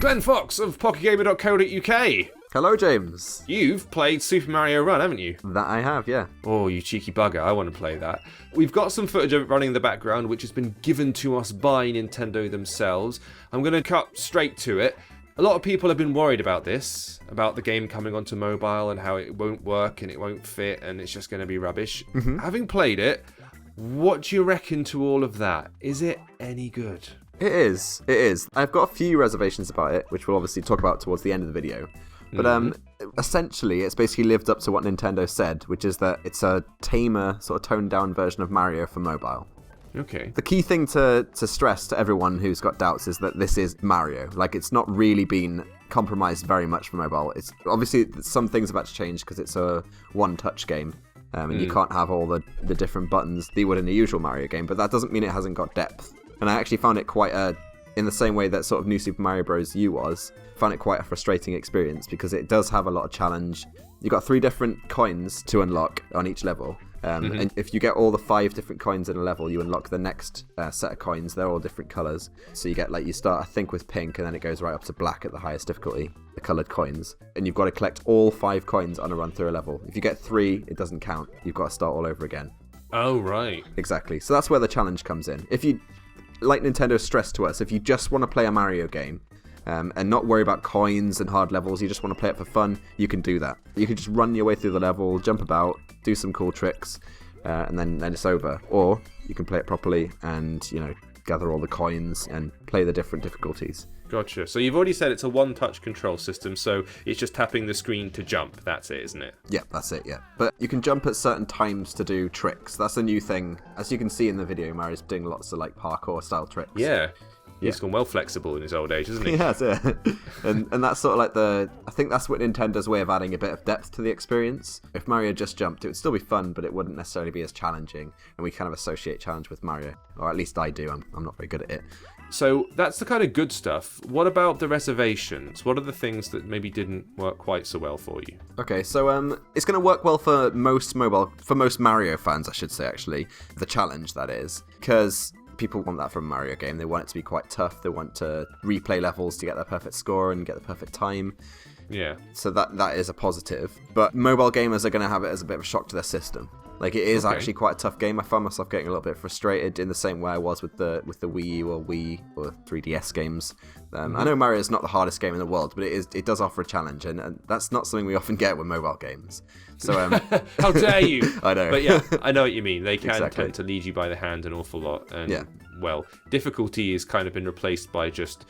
Glen Fox of PocketGamer.co.uk. Hello, James. You've played Super Mario Run, haven't you? That I have, yeah. Oh, you cheeky bugger, I want to play that. We've got some footage of it running in the background, which has been given to us by Nintendo themselves. I'm going to cut straight to it. A lot of people have been worried about this, about the game coming onto mobile and how it won't work and it won't fit and it's just going to be rubbish. Mm-hmm. Having played it, what do you reckon to all of that? Is it any good? It is. I've got a few reservations about it, which we'll obviously talk about towards the end of the video. But essentially, it's basically lived up to what Nintendo said, which is that it's a tamer, sort of toned-down version of Mario for mobile. Okay. The key thing to stress to everyone who's got doubts is that this is Mario. Like, it's not really been compromised very much for mobile. It's obviously some things have had to change because it's a one-touch game, and you can't have all the different buttons that you would in a usual Mario game. But that doesn't mean it hasn't got depth. And I actually found it quite in the same way that sort of New Super Mario Bros. U was, found it quite a frustrating experience because it does have a lot of challenge. You've got 3 different coins to unlock on each level. And if you get all the 5 different coins in a level, you unlock the next set of coins. They're all different colours. So you get, like, you start, I think, with pink, and then it goes right up to black at the highest difficulty, the coloured coins. And you've got to collect all 5 coins on a run through a level. If you get 3, it doesn't count. You've got to start all over again. Oh, right. Exactly. So that's where the challenge comes in. If you, like Nintendo stressed to us, if you just want to play a Mario game, and not worry about coins and hard levels, you just want to play it for fun, you can do that. You can just run your way through the level, jump about, do some cool tricks, and then it's over. Or you can play it properly and, gather all the coins and play the different difficulties. Gotcha. So you've already said it's a one-touch control system, so it's just tapping the screen to jump. That's it, isn't it? Yeah, that's it, yeah. But you can jump at certain times to do tricks. That's a new thing. As you can see in the video, Mario's doing lots of, like, parkour-style tricks. Yeah. He's gone well flexible in his old age, hasn't he? He has, yeah. and that's sort of like I think that's what Nintendo's way of adding a bit of depth to the experience. If Mario just jumped, it would still be fun, but it wouldn't necessarily be as challenging. And we kind of associate challenge with Mario. Or at least I do. I'm not very good at it. So that's the kind of good stuff. What about the reservations? What are the things that maybe didn't work quite so well for you? Okay, so it's going to work well for most Mario fans, I should say, actually. The challenge, that is. Because people want that from a Mario game. They want it to be quite tough. They want to replay levels to get their perfect score and get the perfect time. Yeah. So that is a positive. But mobile gamers are going to have it as a bit of a shock to their system. Like, it is actually quite a tough game. I found myself getting a little bit frustrated in the same way I was with the Wii U or Wii or 3DS games. I know Mario is not the hardest game in the world, but it does offer a challenge, and that's not something we often get with mobile games. So how dare you? I know. But yeah, I know what you mean. They can Exactly. tend to lead you by the hand an awful lot. And, Yeah. well, difficulty has kind of been replaced by just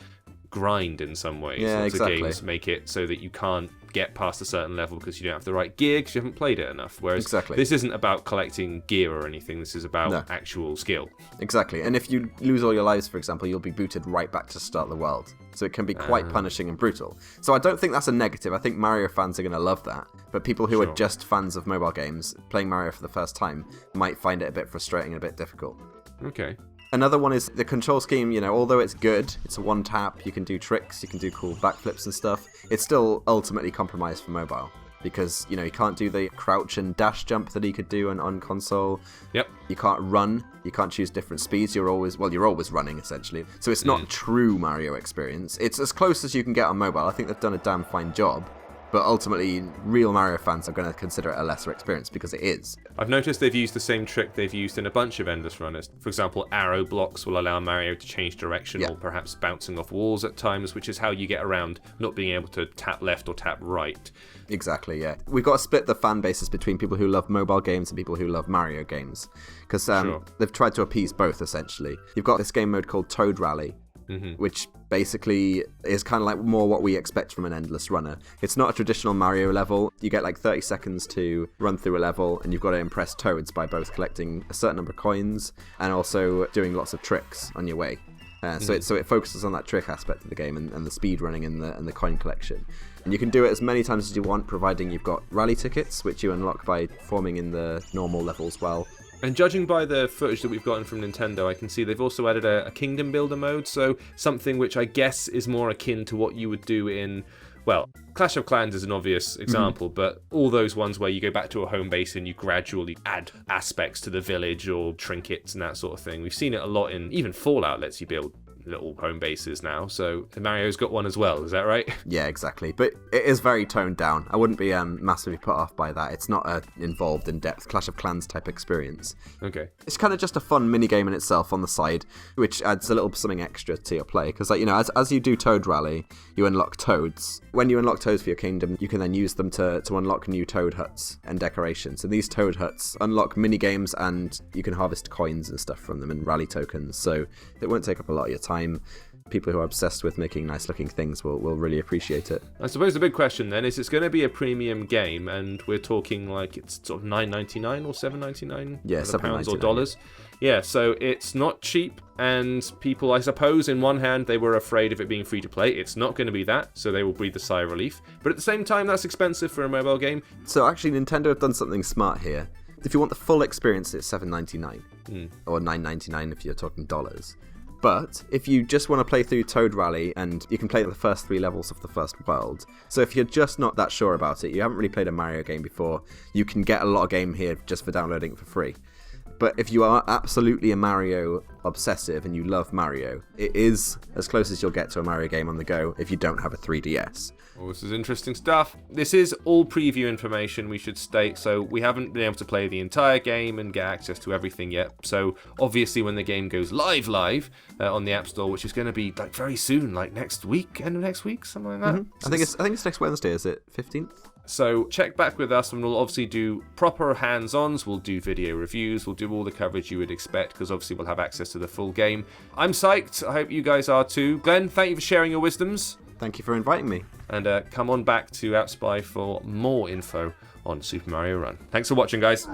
grind in some ways. Yeah, Lots exactly. of games make it so that you can't get past a certain level because you don't have the right gear because you haven't played it enough. Whereas Exactly. this isn't about collecting gear or anything. This is about actual skill. Exactly. And if you lose all your lives, for example, you'll be booted right back to start the world. So it can be quite punishing and brutal. So I don't think that's a negative. I think Mario fans are going to love that. But people who are just fans of mobile games, playing Mario for the first time, might find it a bit frustrating and a bit difficult. Okay. Another one is the control scheme. Although it's good, it's a one tap, you can do tricks, you can do cool backflips and stuff, it's still ultimately compromised for mobile. Because, you can't do the crouch and dash jump that he could do on console. Yep. You can't run. You can't choose different speeds. You're always running, essentially. So it's not true Mario experience. It's as close as you can get on mobile. I think they've done a damn fine job. But ultimately, real Mario fans are going to consider it a lesser experience because it is. I've noticed they've used the same trick they've used in a bunch of Endless Runners. For example, arrow blocks will allow Mario to change direction or perhaps bouncing off walls at times, which is how you get around not being able to tap left or tap right. Exactly, yeah. We've got to split the fan bases between people who love mobile games and people who love Mario games. Because they've tried to appease both, essentially. You've got this game mode called Toad Rally, which basically is kind of like more what we expect from an Endless Runner. It's not a traditional Mario level. You get like 30 seconds to run through a level, and you've got to impress Toads by both collecting a certain number of coins and also doing lots of tricks on your way. So it focuses on that trick aspect of the game and the speed running and the coin collection. And you can do it as many times as you want, providing you've got rally tickets, which you unlock by forming in the normal levels well. And judging by the footage that we've gotten from Nintendo, I can see they've also added a kingdom builder mode, so something which I guess is more akin to what you would do in, well, Clash of Clans is an obvious example, but all those ones where you go back to a home base and you gradually add aspects to the village or trinkets and that sort of thing. We've seen it a lot in, even Fallout lets you build little home bases now, so Mario's got one as well, is that right? Yeah, exactly. But it is very toned down. I wouldn't be massively put off by that. It's not a involved, in-depth Clash of Clans type experience. Okay. It's kind of just a fun mini-game in itself on the side, which adds a little something extra to your play. Because, as you do Toad Rally, you unlock toads. When you unlock toads for your kingdom, you can then use them to unlock new toad huts and decorations. And these toad huts unlock mini-games, and you can harvest coins and stuff from them and rally tokens. So it won't take up a lot of your time. People who are obsessed with making nice looking things will really appreciate it. I suppose the big question then is, it's going to be a premium game, and we're talking like it's sort of $9.99 or $7.99? Yeah, pounds or $7.99, dollars. Yeah, so it's not cheap, and people, I suppose, in one hand, they were afraid of it being free to play. It's not going to be that, so they will breathe a sigh of relief. But at the same time, that's expensive for a mobile game. So actually, Nintendo have done something smart here. If you want the full experience, it's $7.99 or $9.99 if you're talking dollars. But if you just want to play through Toad Rally, and you can play the first 3 levels of the first world. So if you're just not that sure about it, you haven't really played a Mario game before, you can get a lot of game here just for downloading it for free. But if you are absolutely a Mario obsessive and you love Mario, it is as close as you'll get to a Mario game on the go if you don't have a 3DS. Well, this is interesting stuff. This is all preview information, we should state, so we haven't been able to play the entire game and get access to everything yet. So obviously when the game goes live on the App Store, which is going to be like very soon, like next week, end of next week, something like that. I think it's next Wednesday, is it? 15th? So check back with us, and we'll obviously do proper hands-ons, we'll do video reviews, we'll do all the coverage you would expect, because obviously we'll have access to the full game. I'm psyched, I hope you guys are too. Glenn, thank you for sharing your wisdoms. Thank you for inviting me. And come on back to AppSpy for more info on Super Mario Run. Thanks for watching, guys.